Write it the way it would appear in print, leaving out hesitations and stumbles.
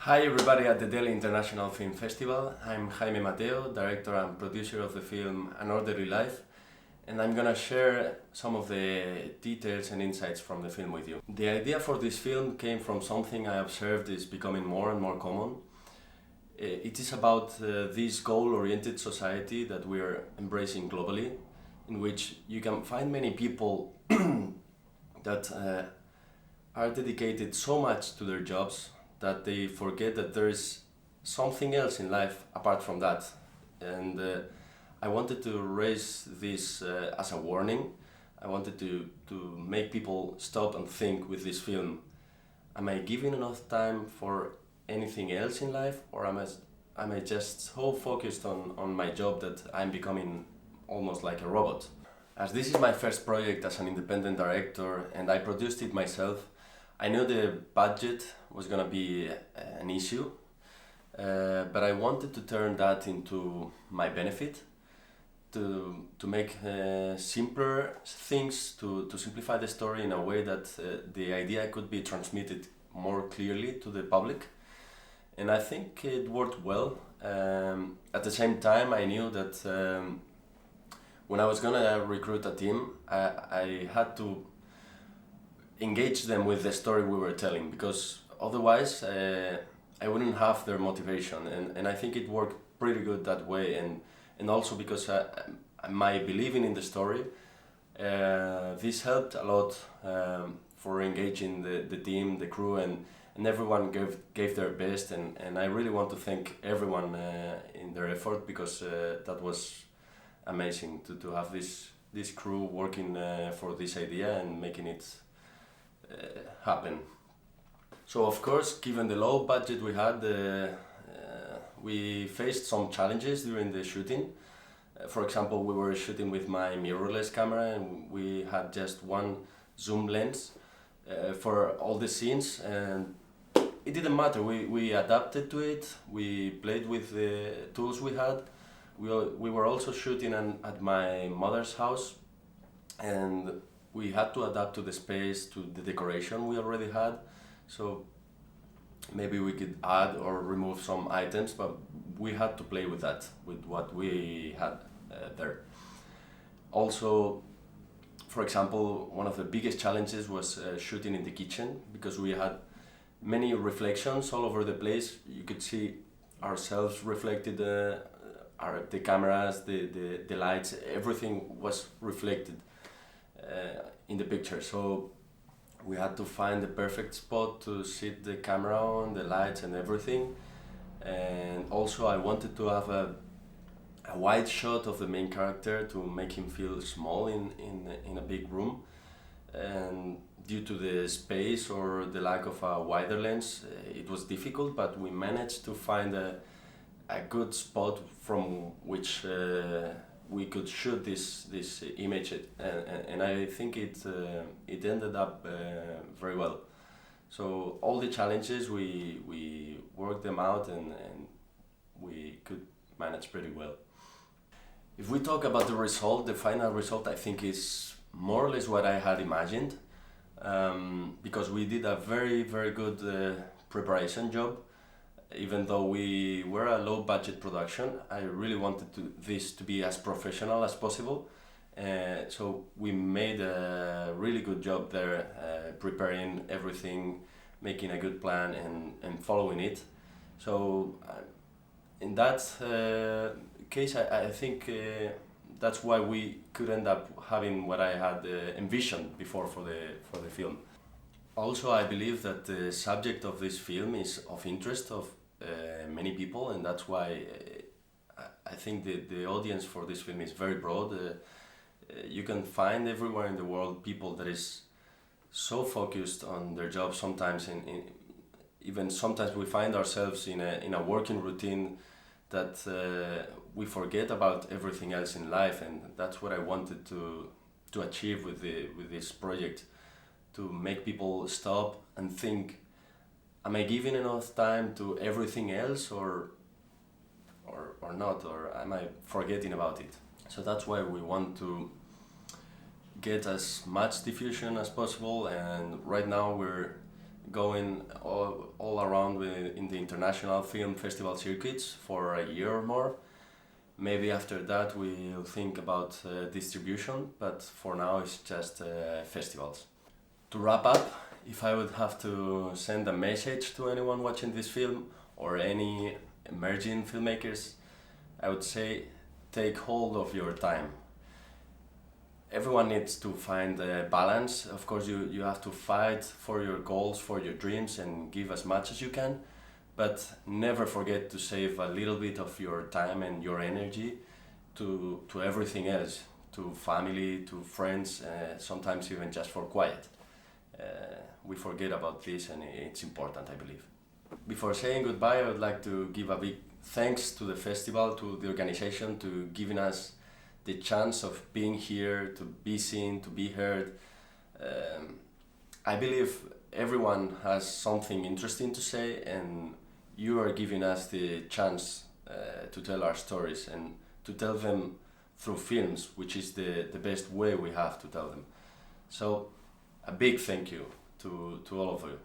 Hi everybody at the Delhi International Film Festival. I'm Jaime Mateo, director and producer of the film An Orderly Life, and I'm gonna share some of the details and insights from the film with you. The idea for this film came from something I observed is becoming more and more common. It is about this goal-oriented society that we are embracing globally, in which you can find many people that are dedicated so much to their jobs that they forget that there is something else in life apart from that. And I wanted to raise this as a warning. I wanted to make people stop and think with this film. Am I giving enough time for anything else in life, or am I just so focused on my job that I'm becoming almost like a robot? As this is my first project as an independent director and I produced it myself, I knew the budget was gonna be an issue, but I wanted to turn that into my benefit, to make simpler things, to simplify the story in a way that the idea could be transmitted more clearly to the public. And I think it worked well. At the same time, I knew that when I was gonna recruit a team, I had to engage them with the story we were telling, because otherwise I wouldn't have their motivation, and I think it worked pretty good that way, and also because my believing in the story, this helped a lot for engaging the team, the crew, and everyone gave their best, and I really want to thank everyone in their effort, because that was amazing to have this crew working for this idea and making it happen. So of course, given the low budget we had, we faced some challenges during the shooting. For example, we were shooting with my mirrorless camera and we had just one zoom lens for all the scenes, and it didn't matter. We adapted to it, we played with the tools we had. We were also shooting at my mother's house, and we had to adapt to the space, to the decoration we already had. So maybe we could add or remove some items, but we had to play with that, with what we had there. Also, for example, one of the biggest challenges was shooting in the kitchen, because we had many reflections all over the place. You could see ourselves reflected, the cameras, the lights, everything was reflected in the picture. So we had to find the perfect spot to sit the camera on, the lights and everything. And also I wanted to have a wide shot of the main character to make him feel small in a big room. And due to the space or the lack of a wider lens, it was difficult, but we managed to find a good spot from which we could shoot this image, and I think it ended up very well. So all the challenges, we worked them out, and we could manage pretty well. If we talk about the result, the final result, I think is more or less what I had imagined, because we did a very good preparation job. Even though we were a low budget production, I really wanted this to be as professional as possible. So we made a really good job there, preparing everything, making a good plan and following it. So in that case, I think that's why we could end up having what I had envisioned before for the film. Also, I believe that the subject of this film is of interest of many people, and that's why I think the audience for this film is very broad. You can find everywhere in the world people that is so focused on their job. Sometimes even sometimes we find ourselves in a working routine that we forget about everything else in life, and that's what I wanted to achieve with this project, to make people stop and think, am I giving enough time to everything else, or not, or am I forgetting about it? So that's why we want to get as much diffusion as possible, and right now we're going all around in the international film festival circuits for a year or more. Maybe after that we'll think about distribution, but for now it's just festivals. To wrap up, if I would have to send a message to anyone watching this film or any emerging filmmakers, I would say take hold of your time. Everyone needs to find a balance. Of course, you have to fight for your goals, for your dreams, and give as much as you can, but never forget to save a little bit of your time and your energy to everything else, to family, to friends, sometimes even just for quiet. We forget about this, and it's important, I believe. Before saying goodbye, I would like to give a big thanks to the festival, to the organization, to giving us the chance of being here, to be seen, to be heard. I believe everyone has something interesting to say, and you are giving us the chance to tell our stories and to tell them through films, which is the best way we have to tell them. So a big thank you to all of you.